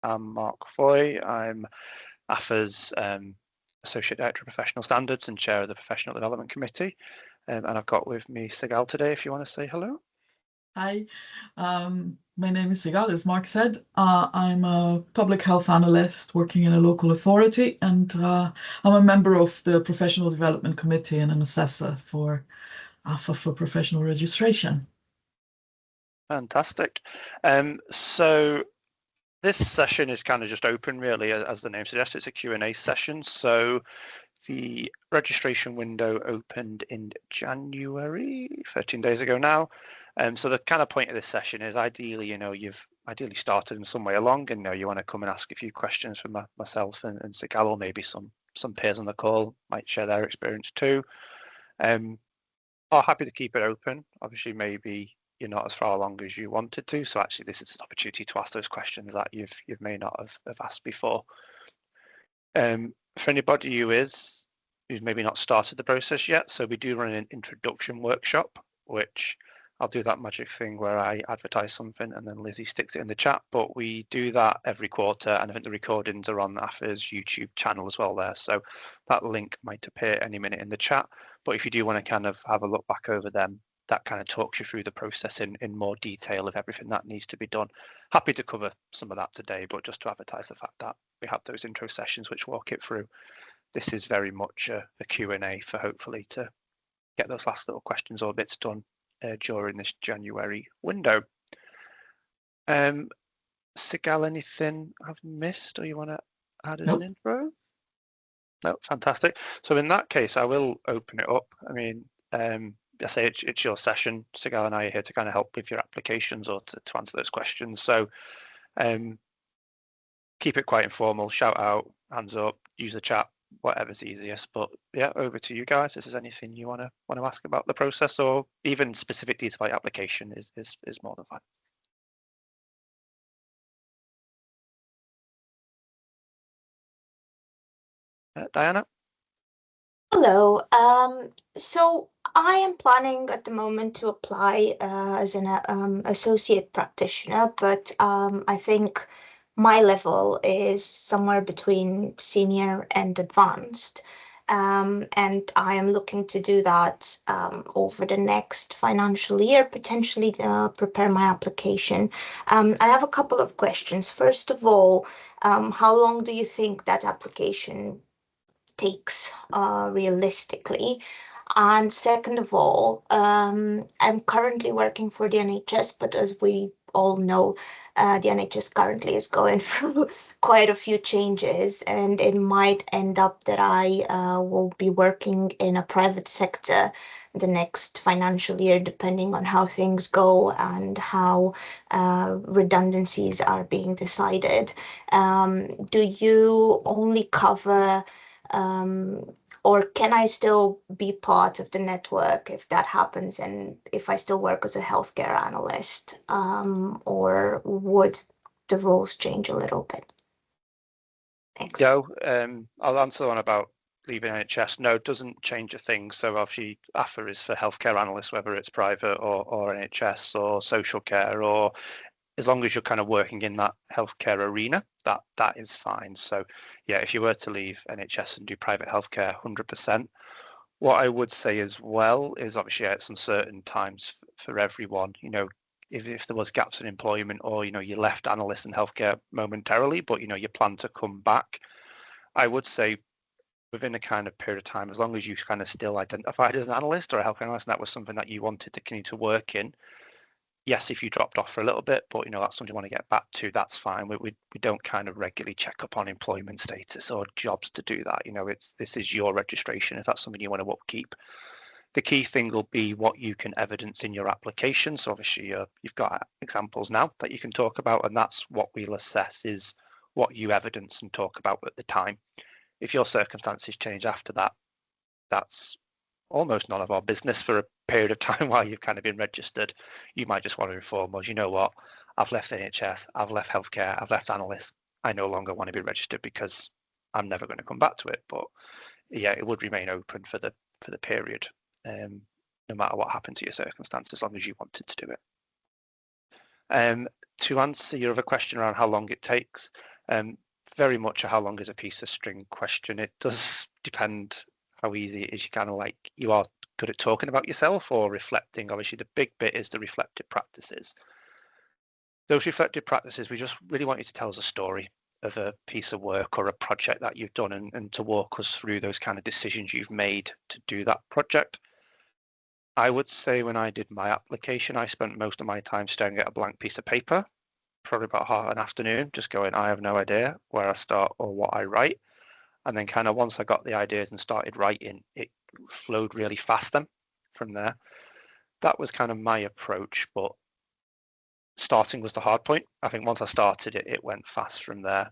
I'm Mark Foy. I'm AFA's Associate Director of Professional Standards and Chair of the Professional Development Committee. And I've got with me Sigal today, if you want to say hello. Hi, my name is Sigal, as Mark said. I'm a public health analyst working in a local authority, and I'm a member of the Professional Development Committee and an assessor for AFA for professional registration. Fantastic. So this session is kind of just open, really, as the name suggests. It's a Q&A session. So the registration window opened in January, 13 days ago now. So the kind of point of this session is ideally, you've ideally started in some way along, and you want to come and ask a few questions from myself and Sigal, or maybe some peers on the call might share their experience too. I'm happy to keep it open. Obviously, maybe you're not as far along as you wanted to, so actually this is an opportunity to ask those questions that you've may not have asked before. For anybody who's maybe not started the process yet, so we do run an introduction workshop, which I'll do that magic thing where I advertise something and then Lizzie sticks it in the chat. But we do that every quarter, and I think the recordings are on AFA's YouTube channel as well there. So that link might appear any minute in the chat. But if you do want to kind of have a look back over them, that kind of talks you through the process in more detail of everything that needs to be done. Happy to cover some of that today, but just to advertise the fact that we have those intro sessions which walk it through. This is very much a Q&A for hopefully to get those last little questions or bits done during this January window. Sigal, anything I've missed or you want to add as an intro? No, fantastic. So in that case, I will open it up. I mean, I say it's your session. Sigal and I are here to kind of help with your applications or to answer those questions. So keep it quite informal, shout out, hands up, use the chat, whatever's easiest. But yeah, over to you guys. If there's anything you want to ask about the process or even specific details about your application is more than fine. Diana? Hello. So I am planning at the moment to apply as an associate practitioner, but I think my level is somewhere between senior and advanced. And I am looking to do that over the next financial year, potentially prepare my application. I have a couple of questions. First of all, how long do you think that application takes realistically? And second of all, I'm currently working for the NHS, but as we all know, the NHS currently is going through quite a few changes, and it might end up that I will be working in a private sector the next financial year, depending on how things go and how redundancies are being decided. Do you only cover or can I still be part of the network if that happens and if I still work as a healthcare analyst? Or would the rules change a little bit? Thanks. No, I'll answer the one about leaving NHS. No, it doesn't change a thing. So obviously AFA is for healthcare analysts, whether it's private or NHS or social care, or as long as you're kind of working in that healthcare arena, that is fine. So yeah, if you were to leave NHS and do private healthcare, 100%. What I would say as well is obviously it's uncertain times for everyone. If there was gaps in employment or you left analysts in healthcare momentarily, but you plan to come back, I would say within a kind of period of time, as long as you kind of still identified as an analyst or a healthcare analyst, and that was something that you wanted to continue to work in. Yes, if you dropped off for a little bit, but that's something you want to get back to, that's fine. We don't kind of regularly check up on employment status or jobs to do that. This is your registration if that's something you want to upkeep. The key thing will be what you can evidence in your application. So obviously you've got examples now that you can talk about, and that's what we'll assess is what you evidence and talk about at the time. If your circumstances change after that, that's almost none of our business for a period of time while you've kind of been registered. You might just want to inform us, you know what, I've left NHS, I've left healthcare, I've left analysts. I no longer want to be registered because I'm never going to come back to it. But yeah, it would remain open for the period, no matter what happened to your circumstances, as long as you wanted to do it. to answer your other question around how long it takes, very much a how long is a piece of string question. It does depend how easy it is. You kind of like, you are good at talking about yourself or reflecting. Obviously, the big bit is the reflective practices. Those reflective practices, we just really want you to tell us a story of a piece of work or a project that you've done, and to walk us through those kind of decisions you've made to do that project. I would say when I did my application, I spent most of my time staring at a blank piece of paper, probably about half an afternoon, just going, I have no idea where I start or what I write. And then kind of once I got the ideas and started writing, it flowed really fast then from there. That was kind of my approach, but starting was the hard point. I think once I started it, it went fast from there.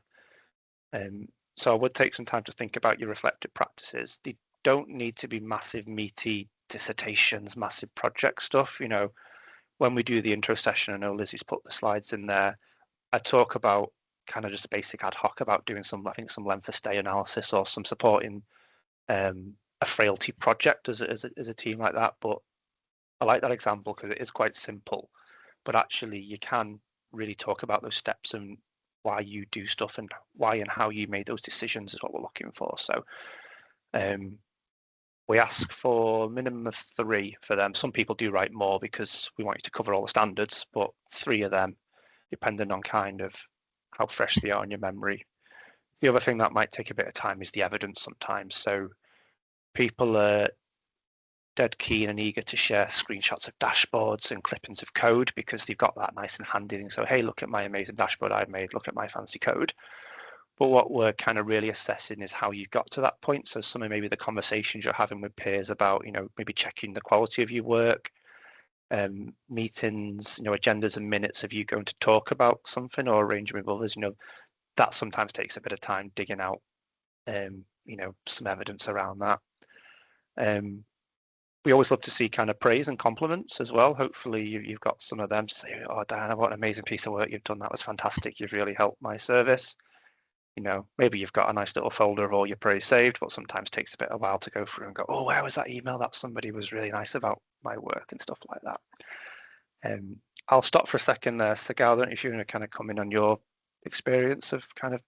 So I would take some time to think about your reflective practices. They don't need to be massive, meaty dissertations, massive project stuff. You know, when we do the intro session, I know Lizzie's put the slides in there, I talk about kind of just a basic ad hoc about doing some, I think, some length of stay analysis or some supporting a frailty project as a team like that. But I like that example because it is quite simple, but actually you can really talk about those steps and why you do stuff and why and how you made those decisions is what we're looking for. So we ask for a minimum of 3 for them. Some people do write more because we want you to cover all the standards, but 3 of them, depending on kind of how fresh they are in your memory. The other thing that might take a bit of time is the evidence sometimes. So people are dead keen and eager to share screenshots of dashboards and clippings of code because they've got that nice and handy thing. So, hey, look at my amazing dashboard I've made, look at my fancy code. But what we're kind of really assessing is how you got to that point. So some of maybe the conversations you're having with peers about, you know, maybe checking the quality of your work, meetings, you know, agendas and minutes of you going to talk about something or arranging with others, you know, that sometimes takes a bit of time digging out, you know, some evidence around that. We always love to see kind of praise and compliments as well. Hopefully you've got some of them to say, oh, Diana, what an amazing piece of work you've done. That was fantastic. You've really helped my service. You know, maybe you've got a nice little folder of all your praise saved, but sometimes takes a bit of a while to go through and go, oh, where was that email that somebody was really nice about my work and stuff like that. I'll stop for a second there. Sigal, I don't know if you're going to kind of come in on your experience of kind of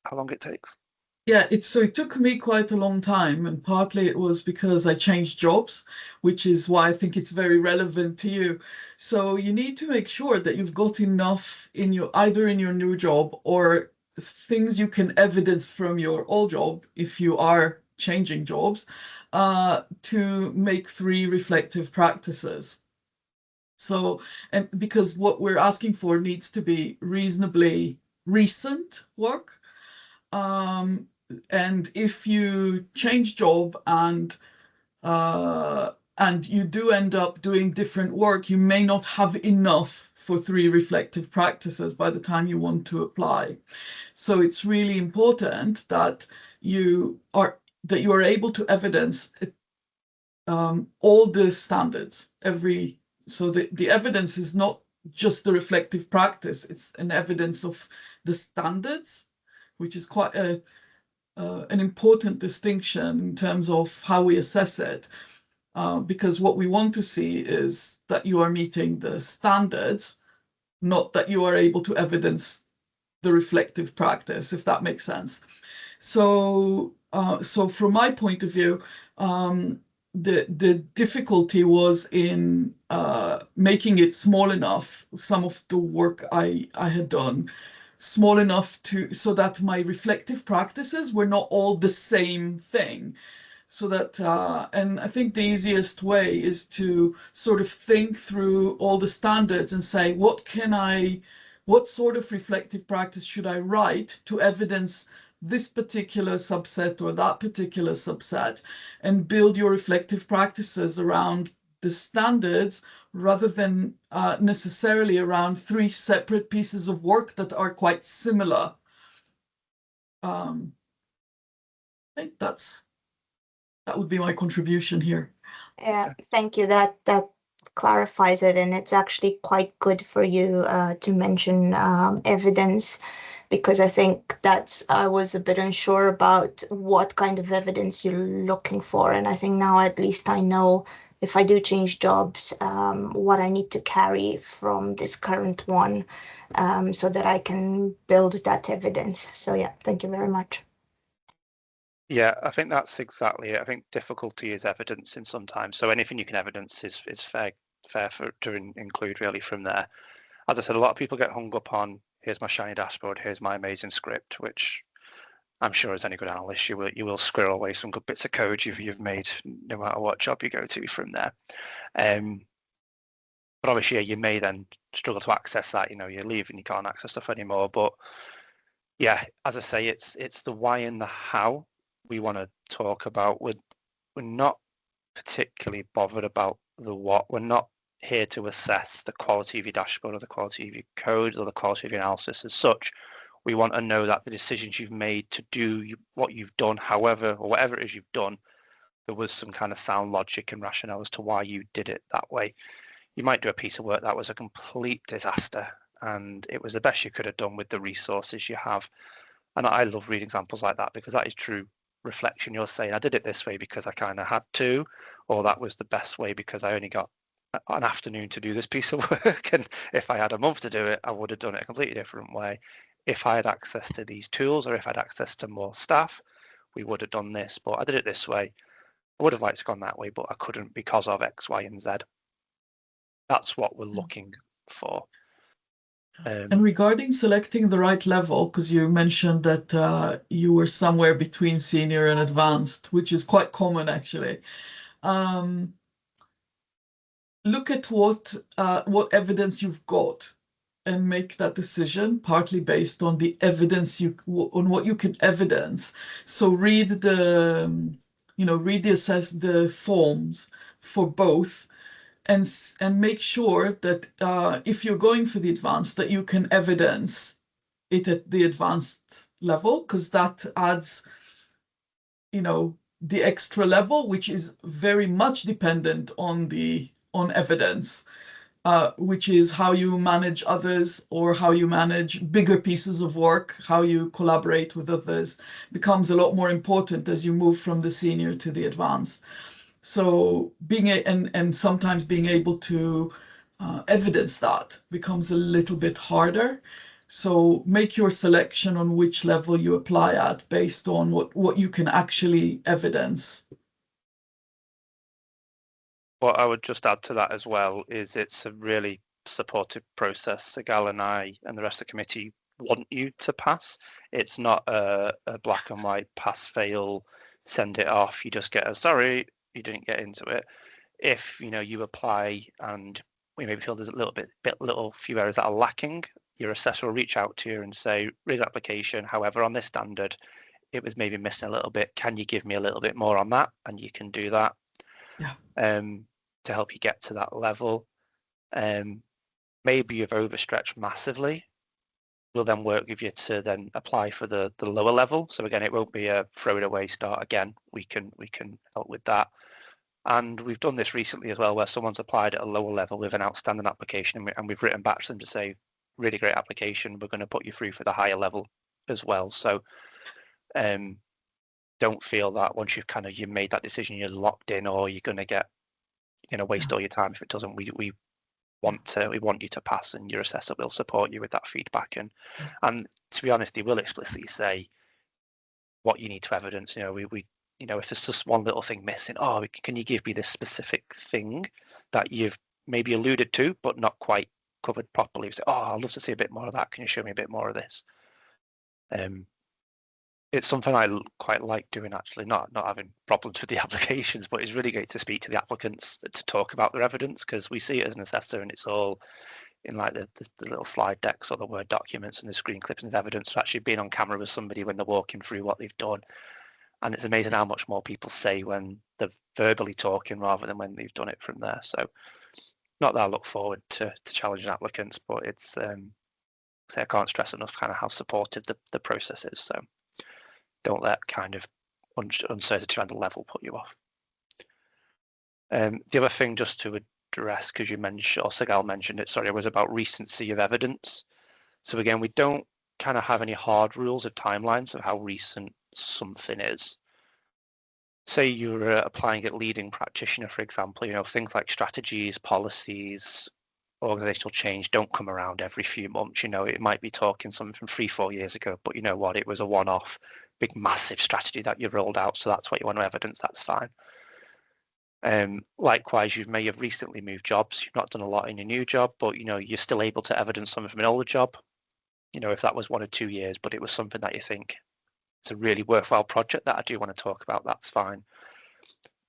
how long it takes. Yeah, it took me quite a long time, and partly it was because I changed jobs, which is why I think it's very relevant to you. So you need to make sure that you've got enough in your either in your new job or things you can evidence from your old job if you are changing jobs to make 3 reflective practices. So, and because what we're asking for needs to be reasonably recent work. And if you change job and you do end up doing different work, you may not have enough for 3 reflective practices by the time you want to apply. So it's really important that you are able to evidence all the standards. So the evidence is not just the reflective practice; it's an evidence of the standards, which is quite an important distinction in terms of how we assess it, because what we want to see is that you are meeting the standards, not that you are able to evidence the reflective practice, if that makes sense. So, so from my point of view, the difficulty was in making it small enough, some of the work I had done, small enough so that my reflective practices were not all the same thing. So that, and I think the easiest way is to sort of think through all the standards and say, what sort of reflective practice should I write to evidence this particular subset or that particular subset, and build your reflective practices around the standards rather than necessarily around 3 separate pieces of work that are quite similar. I think that would be my contribution here. Yeah, thank you. That clarifies it, and it's actually quite good for you to mention evidence, because I think I was a bit unsure about what kind of evidence you're looking for, and I think now at least I know if I do change jobs, what I need to carry from this current one, so that I can build that evidence. So yeah, thank you very much. Yeah, I think that's exactly it. I think difficulty is evidencing sometimes. So anything you can evidence is fair for to include really from there. As I said, a lot of people get hung up on here's my shiny dashboard, here's my amazing script, which I'm sure as any good analyst you will squirrel away some good bits of code you've made no matter what job you go to from there. But obviously you may then struggle to access that. You leave and you can't access stuff anymore. But yeah, as I say, it's the why and the how we want to talk about. We're not particularly bothered about the what. We're not here to assess the quality of your dashboard or the quality of your code or the quality of your analysis as such. We want to know that the decisions you've made to do what you've done, however or whatever it is you've done, there was some kind of sound logic and rationale as to why you did it that way. You might do a piece of work that was a complete disaster and it was the best you could have done with the resources you have. And I love reading examples like that because that is true reflection. You're saying I did it this way because I kind of had to, or that was the best way because I only got an afternoon to do this piece of work, and if I had a month to do it, I would have done it a completely different way. If I had access to these tools or if I had access to more staff, we would have done this, but I did it this way. I would have liked to have gone that way, but I couldn't because of X, Y, and Z. That's what we're looking for. And regarding selecting the right level, because you mentioned that you were somewhere between senior and advanced, which is quite common actually. Look at what evidence you've got and make that decision partly based on the evidence on what you can evidence. So read the forms for both, and make sure that if you're going for the advanced, that you can evidence it at the advanced level, because that adds, the extra level, which is very much dependent on evidence, which is how you manage others or how you manage bigger pieces of work, how you collaborate with others becomes a lot more important as you move from the senior to the advanced. So and sometimes being able to evidence that becomes a little bit harder. So make your selection on which level you apply at based on what you can actually evidence. What I would just add to that as well is it's a really supportive process. Sigal and I and the rest of the committee want you to pass. It's not a black and white pass, fail, send it off. You just get a sorry, you didn't get into it. If you apply and we maybe feel there's a few areas that are lacking, your assessor will reach out to you and say, read the application. However, on this standard, it was maybe missing a little bit. Can you give me a little bit more on that? And you can do that. Yeah. To help you get to that level. Maybe you've overstretched massively. We'll then work with you to then apply for the lower level. So again, it won't be a throw it away start again. We can help with that. And we've done this recently as well, where someone's applied at a lower level with an outstanding application, and we've written back to them to say, really great application. We're going to put you through for the higher level as well. So don't feel that once you've made that decision, you're locked in, or you're going to waste all your time if it doesn't. We want you to pass, and your assessor will support you with that feedback. And to be honest, they will explicitly say what you need to evidence. If there's just one little thing missing, can you give me this specific thing that you've maybe alluded to but not quite covered properly? You say, I'd love to see a bit more of that. Can you show me a bit more of this? It's something I quite like doing, actually, not having problems with the applications, but it's really great to speak to the applicants to talk about their evidence, because we see it as an assessor and it's all in like the little slide decks or the Word documents and the screen clips and evidence, to actually being on camera with somebody when they're walking through what they've done. And it's amazing how much more people say when they're verbally talking rather than when they've done it from there. So not that I look forward to challenging applicants, but it's I can't stress enough kind of how supportive the process is. So don't let kind of uncertainty around the level put you off. The other thing just to address, because you mentioned, or Sigal mentioned it, sorry, was about recency of evidence. So again, we don't kind of have any hard rules of timelines of how recent something is. say you're applying at leading practitioner, for example, you know, things like strategies, policies, organizational change don't come around every few months. You know, it might be talking something from 3-4 years ago, but you know what, it was a one-off big massive strategy that you rolled out, so that's what you want to evidence. That's fine. Likewise, you may have recently moved jobs. You've not done a lot in your new job, but you know, you're still able to evidence something from an older job. You know, if that was 1 or 2 years, but it was something that you think it's a really worthwhile project that I do want to talk about, that's fine.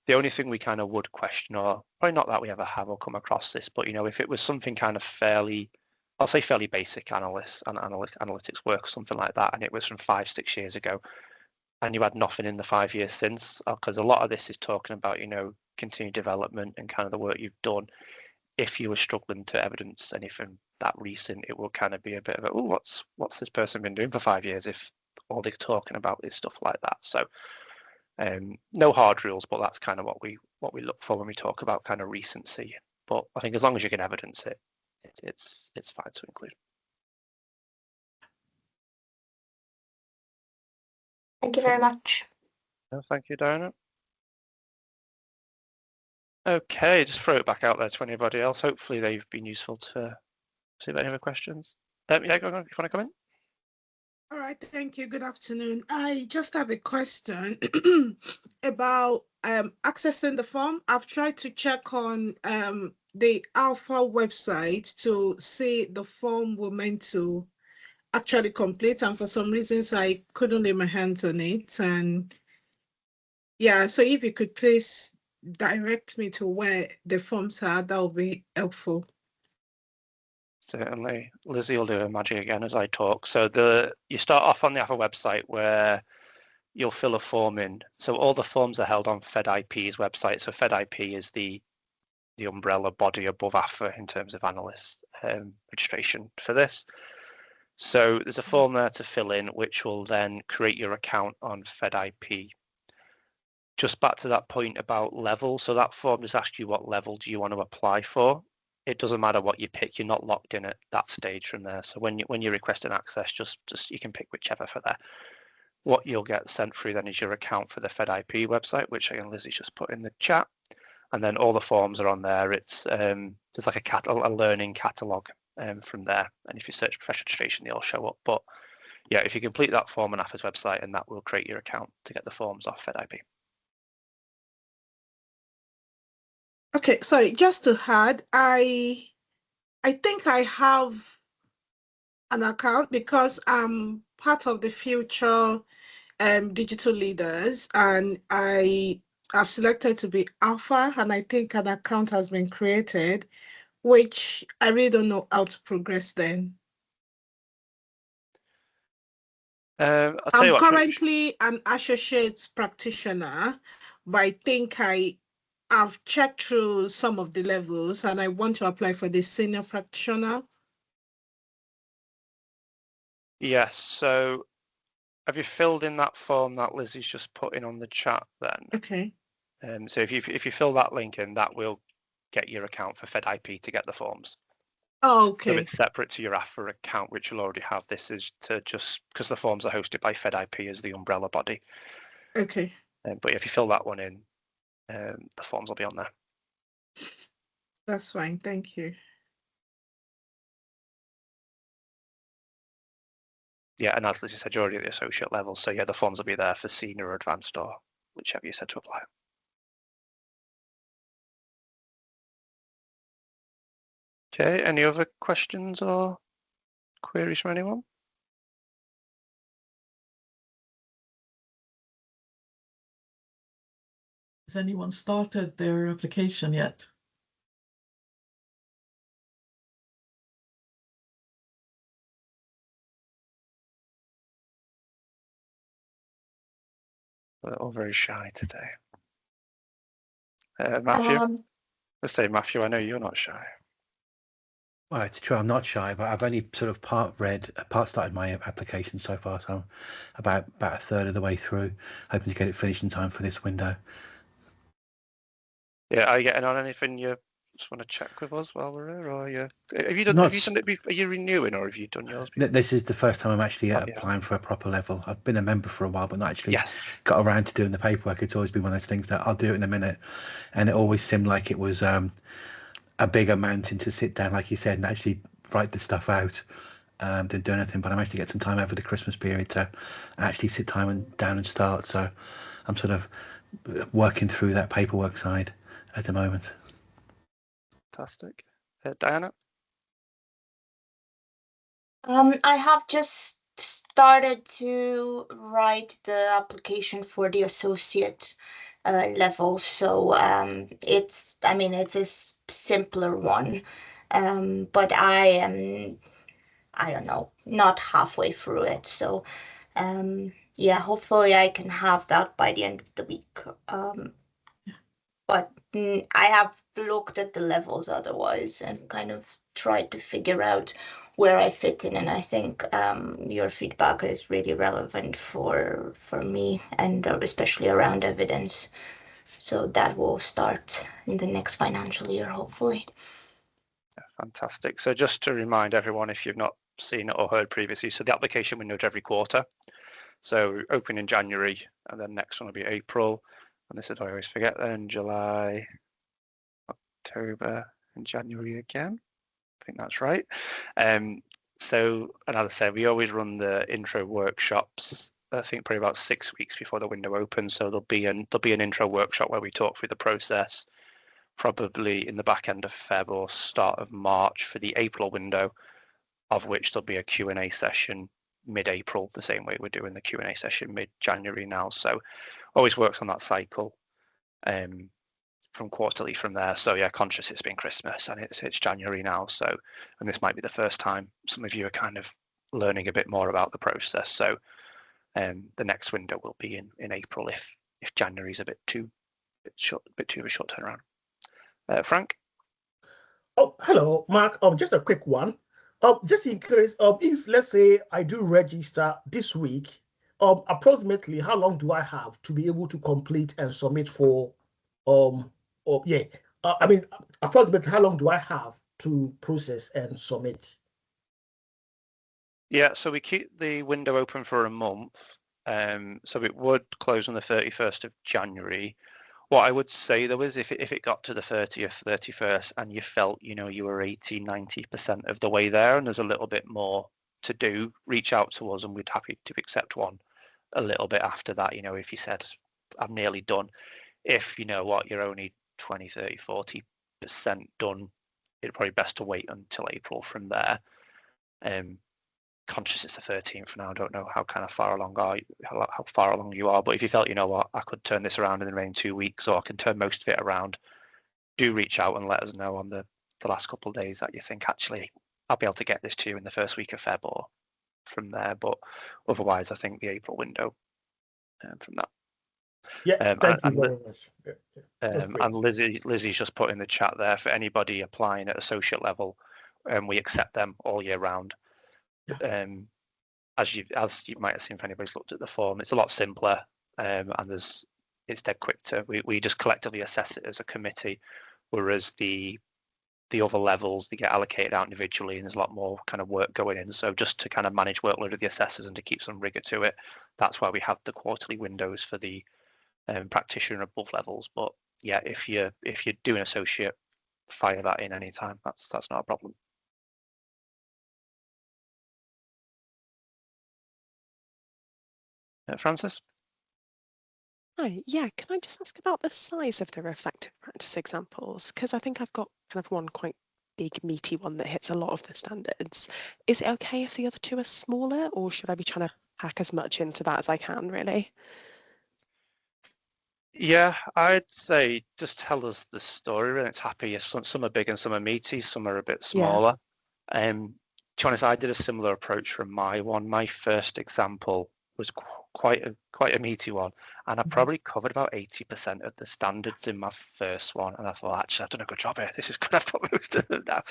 The only thing we kind of would question, or probably not that we ever have or come across this, but you know, if it was something kind of fairly, I'll say fairly basic analytics work or something like that, and it was from 5-6 years ago, and you had nothing in the 5 years since, because a lot of this is talking about, you know, continued development and kind of the work you've done. If you were struggling to evidence anything that recent, it will kind of be a bit of a, oh, what's this person been doing for 5 years if all they're talking about is stuff like that. So no hard rules, but that's kind of what we look for when we talk about kind of recency. But I think as long as you can evidence it, it's fine to include. Thank you very much. No, thank you, Diana. Okay, just throw it back out there to anybody else. Hopefully they've been useful to see if any other questions. Yeah, go on, if you want to come in. All right, thank you. Good afternoon. I just have a question about accessing the form. I've tried to check on the Alpha website to see the form we're meant to actually complete, and for some reasons I couldn't lay my hands on it. And yeah, so if you could please direct me to where the forms are, that would be helpful. Certainly. Lizzie will do her magic again as I talk. So you start off on the Alpha website where you'll fill a form in. So all the forms are held on FedIP's website. So FedIP is the umbrella body above AFA in terms of analyst registration for this. So there's a form there to fill in, which will then create your account on FedIP. Just back to that point about level. So that form just asks you what level do you want to apply for. It doesn't matter what you pick, you're not locked in at that stage from there. So when you're requesting access, just you can pick whichever for there. What you'll get sent through then is your account for the FedIP website, which again Lizzie's just put in the chat. And then all the forms are on there. It's there's like a learning catalogue from there. And if you search professional registration, they all show up. But yeah, if you complete that form on AFA's website, and that will create your account to get the forms off FedIP. Okay, sorry, just to add, I think I have an account because I'm part of the Future Digital Leaders, and I have selected to be Alpha, and I think an account has been created, which I really don't know how to progress then. I'll tell you I'm what, currently an associate practitioner, but I think I've checked through some of the levels and I want to apply for the senior practitioner. yes. So have you filled in that form that Lizzie's just put in on the chat then? Okay. So if you fill that link in, that will get your account for FedIP to get the forms. Oh, okay. So it's separate to your AFA account, which you'll already have. This is to just because the forms are hosted by FedIP as the umbrella body. Okay. But if you fill that one in, the forms will be on there. That's fine. Thank you. Yeah, and as Lizzie said, you're already at the associate level. So yeah, the forms will be there for senior or advanced or whichever you said to apply. Okay, any other questions or queries from anyone? Has anyone started their application yet? They're all very shy today. Matthew? Let's say, Matthew, I know you're not shy. Well, it's true, I'm not shy, but I've only sort of part started my application so far, so I'm about a third of the way through, hoping to get it finished in time for this window. Yeah, are you getting on anything you're just want to check with us while we're here, or have you done Not it before? Are you renewing, or have you done yours before? This is the first time I'm actually Yeah. applying for a proper level. I've been a member for a while, but not actually Yeah. got around to doing the paperwork. It's always been one of those things that I'll do it in a minute, and it always seemed like it was a bigger mountain to sit down, like you said, and actually write the stuff out than do anything. But I'm actually get some time over the Christmas period to actually sit down and start. So I'm sort of working through that paperwork side at the moment. Fantastic. Diana? I have just started to write the application for the associate level, so it's a simpler one, but I don't know, not halfway through it, so yeah, hopefully I can have that by the end of the week. But I have looked at the levels otherwise and kind of tried to figure out where I fit in, and I think your feedback is really relevant for me, and especially around evidence. So that will start in the next financial year, hopefully. Fantastic. So just to remind everyone, if you've not seen it or heard previously, so the application window is every quarter. So open in January, and then next one will be April. And this is what I always forget then, July, October, and January again. I think that's right. So, and as I said, we always run the intro workshops, I think probably about 6 weeks before the window opens. So there'll be an intro workshop where we talk through the process, probably in the back end of Feb or start of March for the April window, of which there'll be a Q&A session mid-April, the same way we're doing the Q&A session mid-January now. So always works on that cycle from quarterly from there. So yeah, conscious it's been Christmas and it's January now. So, and this might be the first time some of you are kind of learning a bit more about the process. So the next window will be in April if January's a bit too of a short turnaround. Frank? Oh, hello, Mark. Just a quick one. Just in case, if let's say I do register this week, approximately how long do I have to be able to complete and submit for, approximately how long do I have to process and submit? Yeah, so we keep the window open for a month. So it would close on the 31st of January. What I would say though is if it got to the 30th, 31st and you felt, you were 80, 90% of the way there and there's a little bit more to do, reach out to us and we'd happy to accept one a little bit after that. If you said, I'm nearly done. If you know what, you're only 20, 30, 40% done, it's probably best to wait until April from there. Conscious it's the 13th now. I don't know how far along you are, but if you felt, I could turn this around in the remaining 2 weeks, or I can turn most of it around, do reach out and let us know on the last couple of days that you think actually I'll be able to get this to you in the first week of Feb or from there. But otherwise, I think the April window from that. Yeah, thank you very much. And Lizzie's just put in the chat there for anybody applying at associate level, we accept them all year round. Yeah. As you might have seen if anybody's looked at the form, it's a lot simpler, and it's dead quick to we just collectively assess it as a committee, whereas the other levels they get allocated out individually and there's a lot more kind of work going in. So just to kind of manage workload of the assessors and to keep some rigor to it, that's why we have the quarterly windows for the practitioner above levels. But yeah, if you're doing associate, fire that in anytime. That's not a problem. Francis? Hi, yeah, can I just ask about the size of the reflective practice examples? Because I think I've got kind of one quite big meaty one that hits a lot of the standards. Is it okay if the other two are smaller, or should I be trying to pack as much into that as I can, really? Yeah, I'd say just tell us the story and it's happy. Some are big and some are meaty, some are a bit smaller. Yeah. To be honest, I did a similar approach from my one. My first example was quite a meaty one, and I probably covered about 80% of the standards in my first one. And I thought, actually, I've done a good job here. This is good. I've got most of them now.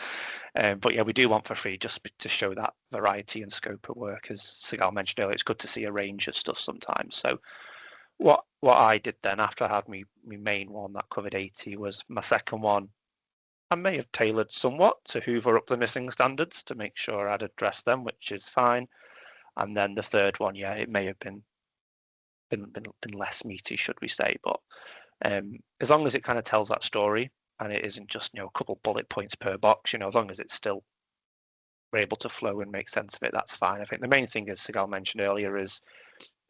But yeah, we do want for free just to show that variety and scope of work. As Sigal mentioned earlier, it's good to see a range of stuff sometimes. So what I did then after I had my main one that covered 80 was my second one. I may have tailored somewhat to hoover up the missing standards to make sure I'd addressed them, which is fine. And then the third one, yeah, it may have been less meaty, should we say, but as long as it kind of tells that story and it isn't just, a couple bullet points per box, as long as it's still able to flow and make sense of it, that's fine. I think the main thing, as Sigal mentioned earlier, is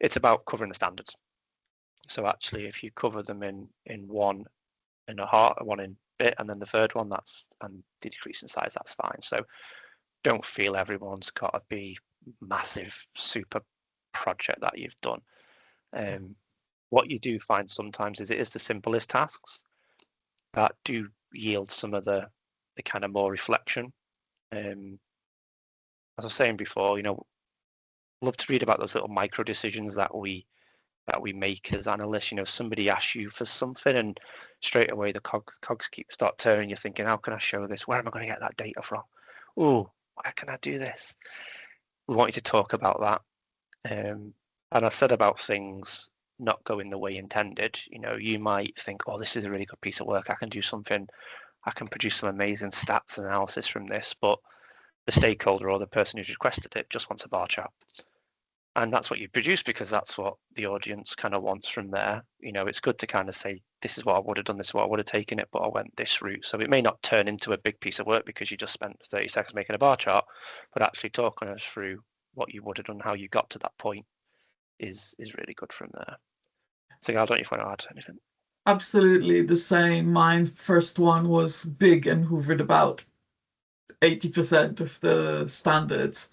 it's about covering the standards. So actually, if you cover them in one in a heart, one in bit, and then the third one, and the decrease in size, that's fine. So don't feel everyone's got to be massive, super project that you've done. What you do find sometimes is it is the simplest tasks that do yield some of the kind of more reflection. As I was saying before, love to read about those little micro decisions that we make as analysts. Somebody asks you for something and straight away the cogs start turning. You're thinking, how can I show this? Where am I going to get that data from? Oh, where can I do this? We want you to talk about that. And I said about things not going the way intended. You might think, oh, this is a really good piece of work. I can do something. I can produce some amazing stats and analysis from this. But the stakeholder or the person who's requested it just wants a bar chart. And that's what you produce because that's what the audience kind of wants from there. It's good to kind of say, this is what I would have done, this is what I would have taken it, but I went this route. So it may not turn into a big piece of work because you just spent 30 seconds making a bar chart, but actually talking us through what you would have done, how you got to that point is really good from there. So I don't know if you want to add anything. Absolutely the same. My first one was big and hoovered about 80% of the standards.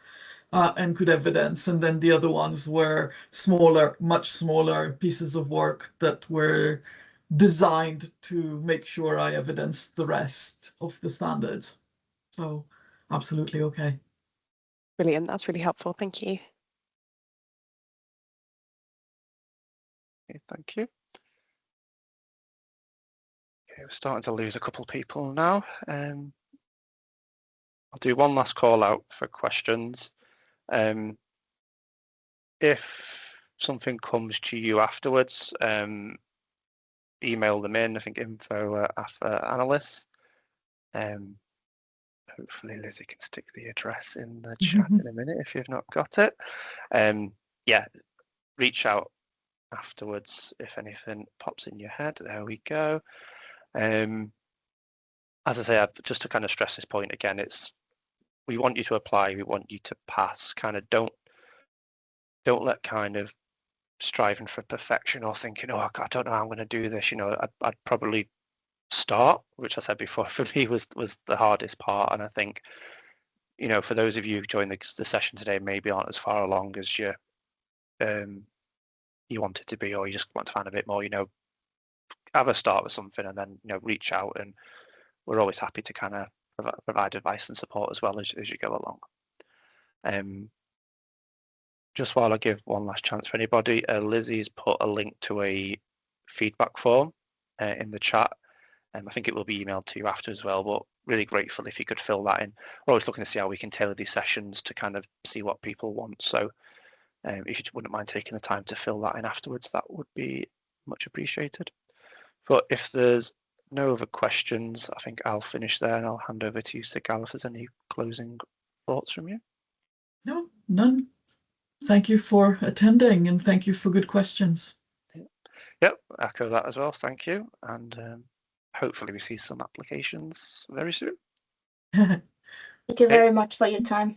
And could evidence, and then the other ones were smaller, much smaller pieces of work that were designed to make sure I evidenced the rest of the standards. So absolutely okay. Brilliant, that's really helpful, thank you. Okay, thank you. Okay, we're starting to lose a couple people now. I'll do one last call out for questions. If something comes to you afterwards, email them in. I think info@analysts. Hopefully Lizzie can stick the address in the chat in a minute if you've not got it. Yeah, reach out afterwards if anything pops in your head. There we go. As I say, just to kind of stress this point again, we want you to apply, we want you to pass. Kind of don't let kind of striving for perfection or thinking, oh, I don't know how I'm going to do this. I'd probably start, which I said before, for me was the hardest part. And I think, for those of you who joined the session today, maybe aren't as far along as you want it to be, or you just want to find a bit more, have a start with something and then, reach out, and we're always happy to kind of provide advice and support as well as you go along. Just while I give one last chance for anybody, Lizzie's put a link to a feedback form in the chat. I think it will be emailed to you after as well, but really grateful if you could fill that in. We're always looking to see how we can tailor these sessions to kind of see what people want. So if you wouldn't mind taking the time to fill that in afterwards, that would be much appreciated. But if there's no other questions, I think I'll finish there and I'll hand over to you, Sigal, if there's any closing thoughts from you. No, none. Thank you for attending and thank you for good questions. Yep, echo that as well. Thank you. And hopefully we see some applications very soon. Thank you very much for your time.